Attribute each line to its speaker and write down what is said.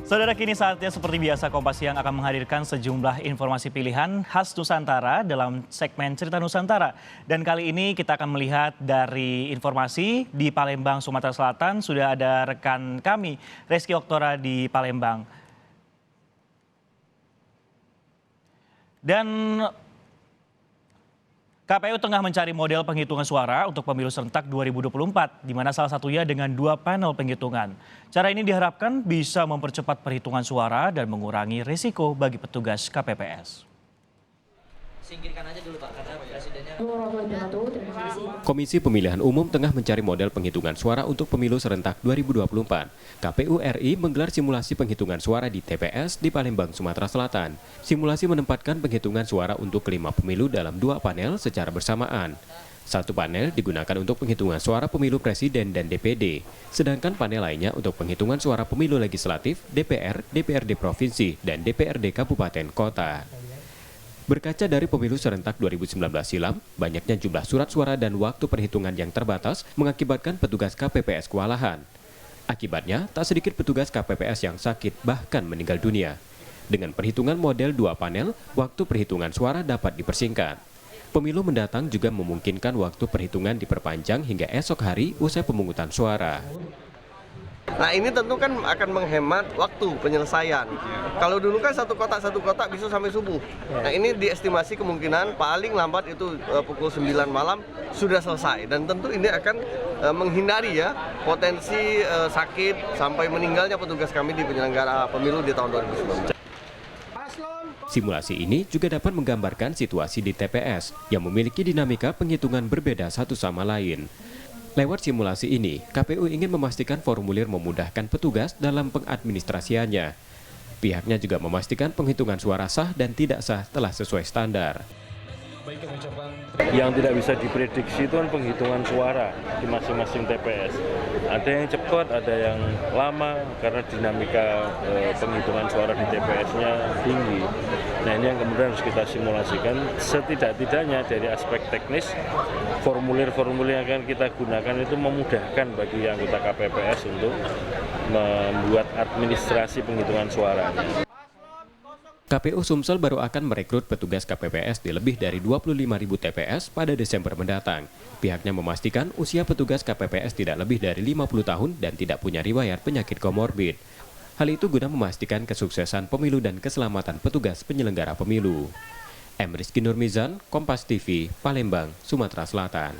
Speaker 1: Saudara, kini saatnya seperti biasa Kompas Siang akan menghadirkan sejumlah informasi pilihan khas Nusantara dalam segmen Cerita Nusantara. Dan kali ini kita akan melihat dari informasi di Palembang, Sumatera Selatan. Sudah ada rekan kami, Reski Oktora di Palembang. Dan KPU tengah mencari model penghitungan suara untuk pemilu serentak 2024, di mana salah satunya dengan 2 panel penghitungan. Cara ini diharapkan bisa mempercepat perhitungan suara dan mengurangi risiko bagi petugas KPPS.
Speaker 2: Singkirkan aja dulu Pak, karena presidennya...
Speaker 3: Komisi Pemilihan Umum tengah mencari model penghitungan suara untuk pemilu serentak 2024. KPU RI menggelar simulasi penghitungan suara di TPS di Palembang, Sumatera Selatan. Simulasi menempatkan penghitungan suara untuk 5 pemilu dalam 2 panel secara bersamaan. Satu panel digunakan untuk penghitungan suara pemilu presiden dan DPD, sedangkan panel lainnya untuk penghitungan suara pemilu legislatif, DPR, DPRD provinsi, dan DPRD kabupaten kota. Berkaca dari pemilu serentak 2019 silam, banyaknya jumlah surat suara dan waktu perhitungan yang terbatas mengakibatkan petugas KPPS kewalahan. Akibatnya, tak sedikit petugas KPPS yang sakit bahkan meninggal dunia. Dengan perhitungan model 2 panel, waktu perhitungan suara dapat dipersingkat. Pemilu mendatang juga memungkinkan waktu perhitungan diperpanjang hingga esok hari usai pemungutan suara.
Speaker 4: Nah, ini tentu kan akan menghemat waktu penyelesaian. Kalau dulu kan satu kotak bisa sampai subuh. Nah, ini diestimasi kemungkinan paling lambat itu pukul 9 malam sudah selesai. Dan tentu ini akan menghindari ya potensi sakit sampai meninggalnya petugas kami di penyelenggara pemilu di tahun 2019.
Speaker 3: Simulasi ini juga dapat menggambarkan situasi di TPS yang memiliki dinamika penghitungan berbeda satu sama lain. Lewat simulasi ini, KPU ingin memastikan formulir memudahkan petugas dalam pengadministrasiannya. Pihaknya juga memastikan penghitungan suara sah dan tidak sah telah sesuai standar.
Speaker 5: Yang tidak bisa diprediksi itu kan penghitungan suara di masing-masing TPS. Ada yang cepat, ada yang lama karena dinamika penghitungan suara di TPS-nya tinggi. Nah, ini yang kemudian harus kita simulasikan setidak-tidaknya dari aspek teknis, formulir-formulir yang akan kita gunakan itu memudahkan bagi anggota KPPS untuk membuat administrasi penghitungan suara.
Speaker 3: KPU Sumsel baru akan merekrut petugas KPPS di lebih dari 25.000 TPS pada Desember mendatang. Pihaknya memastikan usia petugas KPPS tidak lebih dari 50 tahun dan tidak punya riwayat penyakit komorbid. Hal itu guna memastikan kesuksesan pemilu dan keselamatan petugas penyelenggara pemilu. M. Rizky Nurmizan, Kompas TV, Palembang, Sumatera Selatan.